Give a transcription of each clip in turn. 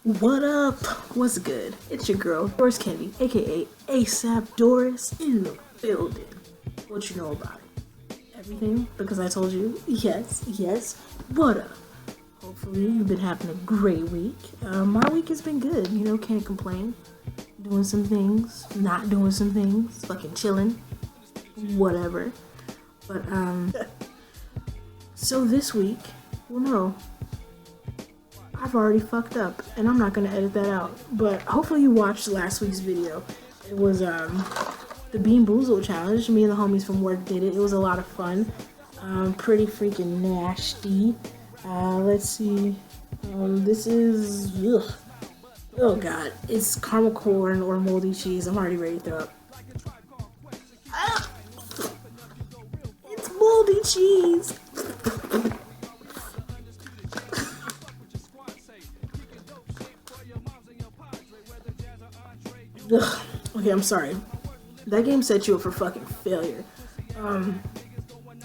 What up? What's good? It's your girl, Doris Kennedy, aka ASAP Doris, in the building. What you know about it? Everything? Because I told you? Yes. What up? Hopefully you've been having a great week. My week has been good, can't complain. Doing some things, not doing some things, fucking chilling, whatever. But, so this week, I've already fucked up, and I'm not gonna edit that out. But hopefully you watched last week's video. It was the Bean Boozled challenge. Me and the homies from work did it. It was a lot of fun. Pretty freaking nasty. Let's see. This is oh god, it's caramel corn or moldy cheese. I'm already ready to throw up. Ah! It's moldy cheese. Ugh. Okay, I'm sorry. That game set you up for fucking failure.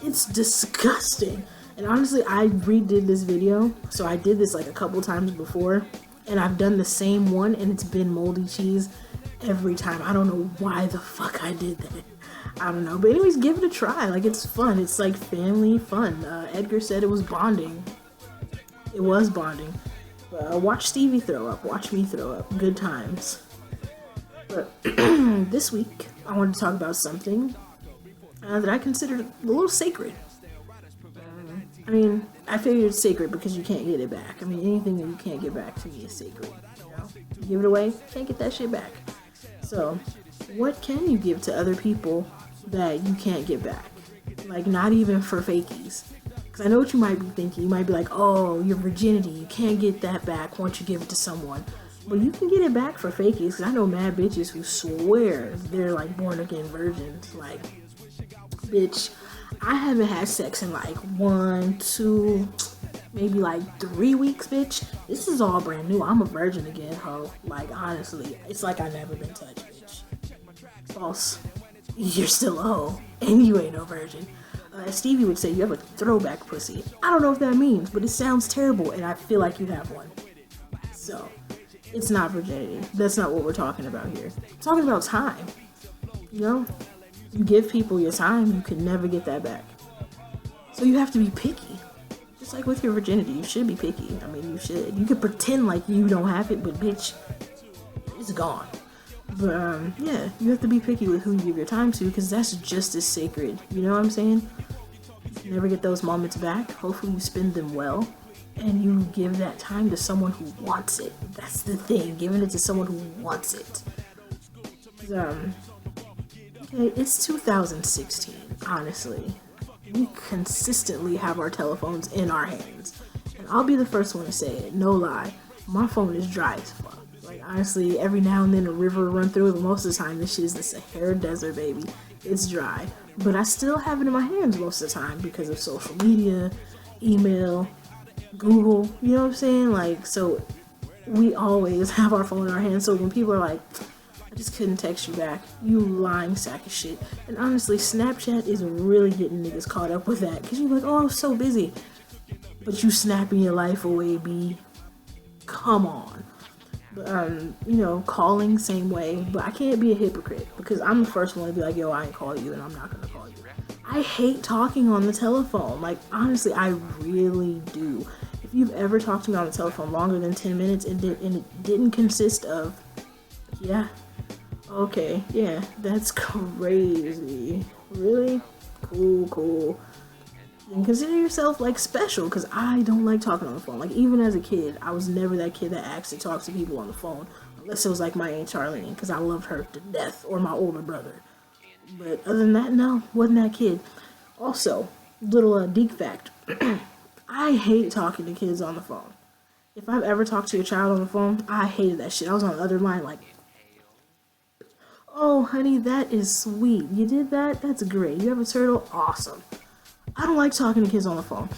It's disgusting. And honestly, I redid this video. So I did this like a couple times before. And I've done the same one and it's been moldy cheese every time. I don't know why the fuck I did that. I don't know. But anyways, give it a try. Like, it's fun. It's like family fun. Edgar said it was bonding. It was bonding. Watch Stevie throw up. Watch me throw up. Good times. But this week, I wanted to talk about something that I consider a little sacred. I figure it's sacred because you can't get it back. Anything that you can't get back to me is sacred. You give it away, can't get that shit back. So, what can you give to other people that you can't get back? Like, not even for fakies. Because I know what you might be thinking. You might be like, oh, your virginity, you can't get that back once you give it to someone. But you can get it back for fakies, because I know mad bitches who swear they're like born again virgins. Like, bitch, I haven't had sex in like 1, 2, maybe like 3 weeks, bitch. This is all brand new. I'm a virgin again, ho. Like, honestly, it's like I've never been touched, bitch. False. You're still a hoe, and you ain't no virgin. As Stevie would say, you have a throwback pussy. I don't know what that means, but it sounds terrible, and I feel like you have one. So, it's not virginity. That's not what we're talking about here. We're talking about time. You give people your time, you can never get that back. So you have to be picky. Just like with your virginity, you should be picky. You should. You could pretend like you don't have it, but bitch, it's gone. But yeah, you have to be picky with who you give your time to, because that's just as sacred. You know what I'm saying? You never get those moments back. Hopefully you spend them well. And you give that time to someone who wants it. That's the thing. Giving it to someone who wants it. Okay, it's 2016, honestly. We consistently have our telephones in our hands. And I'll be the first one to say it, no lie. My phone is dry as fuck. Like, honestly, every now and then a river will run through it, but most of the time this shit is the Sahara Desert, baby. It's dry. But I still have it in my hands most of the time because of social media, email, Google, you know what I'm saying? Like, so we always have our phone in our hands. So when people are like, I just couldn't text you back, you lying sack of shit. And honestly, Snapchat is really getting niggas caught up with that, because you're like, oh, I'm so busy, but you snapping your life away, B. Come on. But, calling same way, but I can't be a hypocrite, because I'm the first one to be like, yo, I ain't call you, and I'm not gonna call you. I hate talking on the telephone. Like, honestly, I really do. If you've ever talked to me on the telephone longer than 10 minutes and it didn't consist of, yeah, okay, yeah, that's crazy. Really? Cool. And consider yourself, like, special, because I don't like talking on the phone. Like, even as a kid, I was never that kid that asked to talk to people on the phone, unless it was, like, my Aunt Charlene, because I loved her to death, or my older brother. But other than that, no, wasn't that kid. Also, little geek fact, I hate talking to kids on the phone. If I've ever talked to a child on the phone, I hated that shit. I was on the other line like, oh, honey, that is sweet. You did that? That's great. You have a turtle? Awesome. I don't like talking to kids on the phone.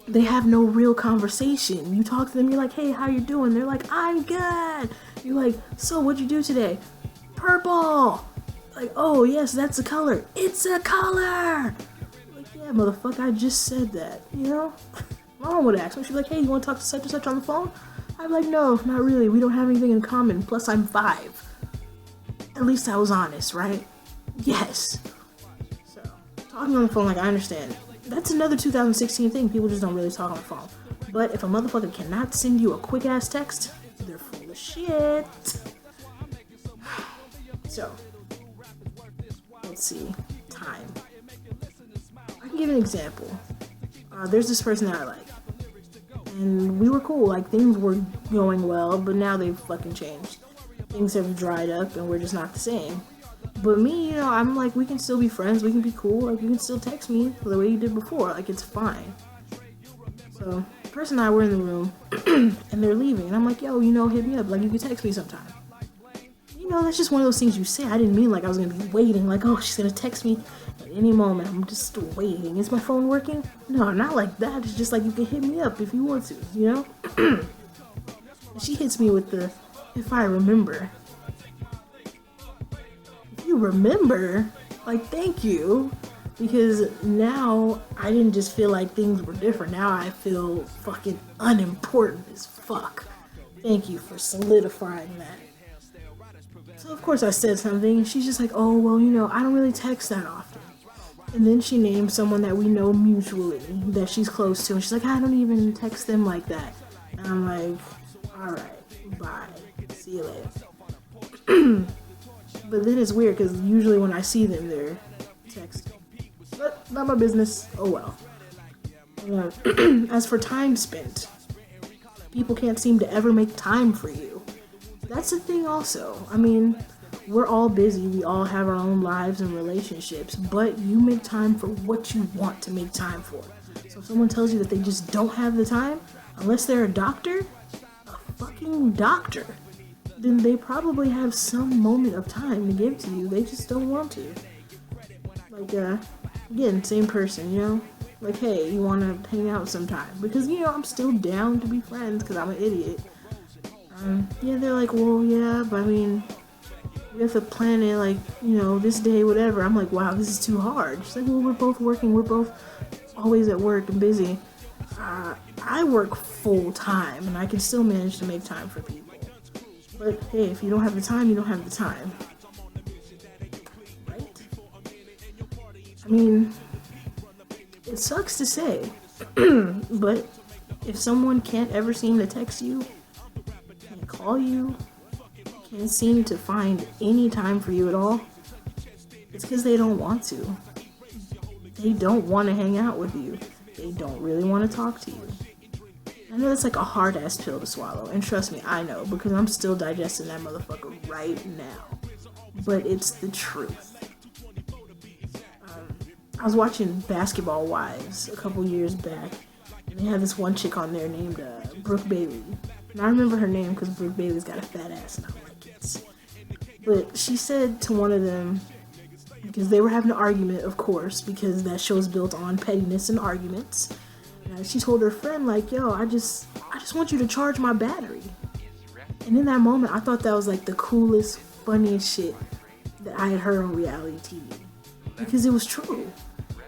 They have no real conversation. You talk to them, you're like, hey, how you doing? They're like, I'm good. You're like, so what'd you do today? Purple. Like, oh, yes, that's a color. It's a color. Like, yeah, motherfucker, I just said that, My mom would ask me, she'd be like, hey, you want to talk to such and such on the phone? I'm like, no, not really. We don't have anything in common. Plus, I'm 5. At least I was honest, right? Yes. So, talking on the phone, like, I understand. That's another 2016 thing. People just don't really talk on the phone. But if a motherfucker cannot send you a quick ass text, they're full of shit. So, let's see. Time. I can give an example. There's this person that I like. And we were cool. Like, things were going well, but now they've fucking changed. Things have dried up and we're just not the same. But me, I'm like, we can still be friends. We can be cool. Like, you can still text me the way you did before. Like, it's fine. So, the person and I were in the room, and they're leaving. And I'm like, yo, hit me up. Like, you can text me sometime. That's just one of those things you say. I didn't mean like I was going to be waiting. Like, oh, she's going to text me at any moment. I'm just waiting. Is my phone working? No, not like that. It's just like you can hit me up if you want to, And she hits me with the, if I remember. If you remember, like, thank you. Because now I didn't just feel like things were different. Now I feel fucking unimportant as fuck. Thank you for solidifying that. So of course I said something, and she's just like, oh, well, I don't really text that often. And then she named someone that we know mutually, that she's close to, and she's like, I don't even text them like that. And I'm like, alright, bye, see you later. But then it's weird, because usually when I see them, they're texting. But not my business, oh well. As for time spent, people can't seem to ever make time for you. That's the thing also. I mean, we're all busy. We all have our own lives and relationships. But you make time for what you want to make time for. So if someone tells you that they just don't have the time, unless they're a doctor, a fucking doctor, then they probably have some moment of time to give to you. They just don't want to. Like, again, same person, Like, hey, you want to hang out sometime? Because, I'm still down to be friends because I'm an idiot. They're like, well, yeah, but I mean, we have to plan it, like, this day, whatever. I'm like, wow, this is too hard. She's like, well, we're both working. We're both always at work and busy. I work full time, and I can still manage to make time for people. But, hey, if you don't have the time, you don't have the time. Right? I mean, it sucks to say, but if someone can't ever seem to text you, call you, can't seem to find any time for you at all, it's because they don't want to. They don't want to hang out with you. They don't really want to talk to you. I know it's like a hard ass pill to swallow, and trust me, I know, because I'm still digesting that motherfucker right now. But it's the truth. I was watching Basketball Wives a couple years back, and they had this one chick on there named Brooke Bailey. And I remember her name because Brooke Bailey's got a fat ass and I like it. But she said to one of them, because they were having an argument, of course, because that show's built on pettiness and arguments. And she told her friend, like, yo, I just want you to charge my battery. And in that moment, I thought that was like the coolest, funniest shit that I had heard on reality TV. Because it was true.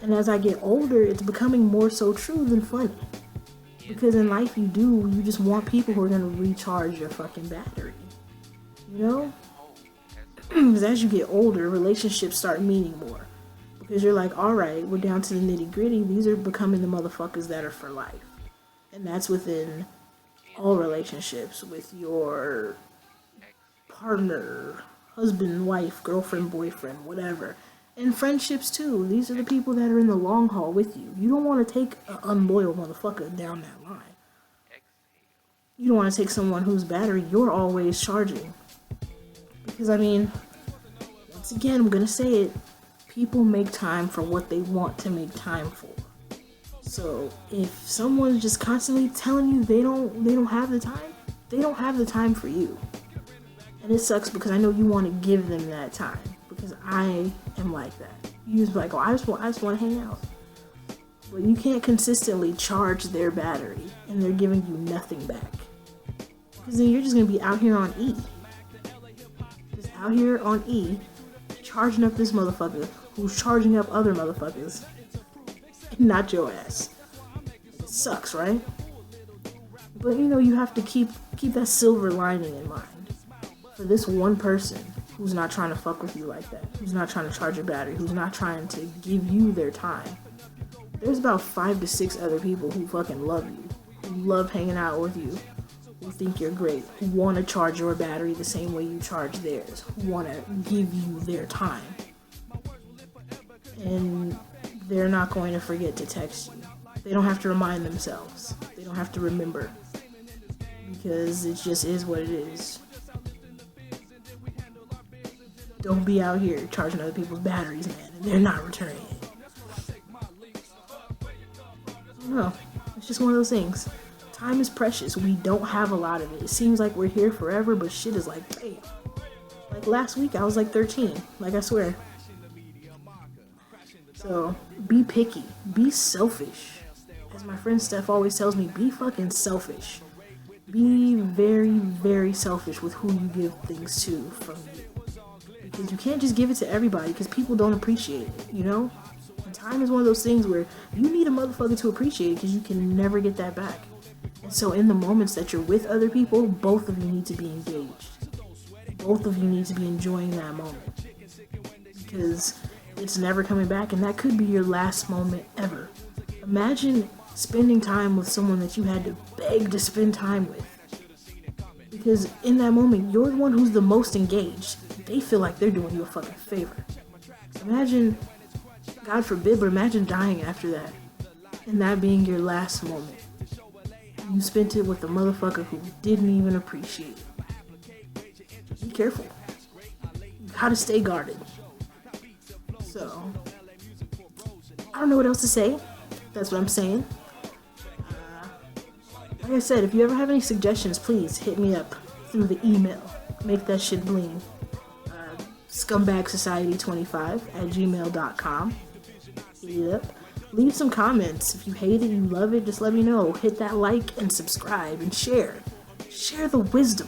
And as I get older, it's becoming more so true than funny. Because in life you just want people who are going to recharge your fucking battery. Because as you get older, relationships start meaning more. Because you're like, alright, we're down to the nitty gritty. These are becoming the motherfuckers that are for life. And that's within all relationships with your partner, husband, wife, girlfriend, boyfriend, whatever. And friendships too. These are the people that are in the long haul with you. You don't want to take an unloyal motherfucker down that line. You don't want to take someone whose battery you're always charging. Because, I mean, once again, I'm going to say it. People make time for what they want to make time for. So, if someone's just constantly telling you they don't have the time, they don't have the time for you. And it sucks because I know you want to give them that time. Because I am like that. You just be like, oh, I just want to hang out. But you can't consistently charge their battery and they're giving you nothing back. Because then you're just going to be out here on E. Just out here on E, charging up this motherfucker who's charging up other motherfuckers. And not your ass. It sucks, right? But you have to keep that silver lining in mind. For this one person who's not trying to fuck with you like that, who's not trying to charge your battery, who's not trying to give you their time, there's about 5 to 6 other people who fucking love you, who love hanging out with you, who think you're great, who want to charge your battery the same way you charge theirs, who want to give you their time. And they're not going to forget to text you. They don't have to remind themselves. They don't have to remember. Because it just is what it is. Don't be out here charging other people's batteries, man, and they're not returning it. No, it's just one of those things. Time is precious. We don't have a lot of it. It seems like we're here forever, but shit is like, bam. Like last week, I was like 13. Like, I swear. So, be picky. Be selfish. As my friend Steph always tells me, be fucking selfish. Be very, very selfish with who you give things to from you. Because you can't just give it to everybody because people don't appreciate it, And time is one of those things where you need a motherfucker to appreciate it because you can never get that back. And so in the moments that you're with other people, both of you need to be engaged. Both of you need to be enjoying that moment. Because it's never coming back, and that could be your last moment ever. Imagine spending time with someone that you had to beg to spend time with. Because in that moment, you're the one who's the most engaged. They feel like they're doing you a fucking favor. Imagine, God forbid, but imagine dying after that. And that being your last moment. You spent it with a motherfucker who didn't even appreciate it. Be careful. You gotta stay guarded. So, I don't know what else to say. That's what I'm saying. Like I said, if you ever have any suggestions, please hit me up through the email. Make that shit bling. scumbagsociety25@gmail.com. Hit it up. Leave some comments. If you hate it, you love it, just let me know. Hit that like and subscribe and share. Share the wisdom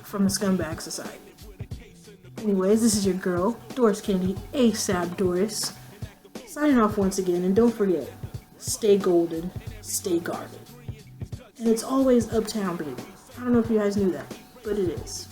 from the Scumbag Society. Anyways, this is your girl, Doris Kennedy, ASAP Doris. Signing off once again, and don't forget, stay golden, stay guarded. And it's always uptown, baby. I don't know if you guys knew that, but it is.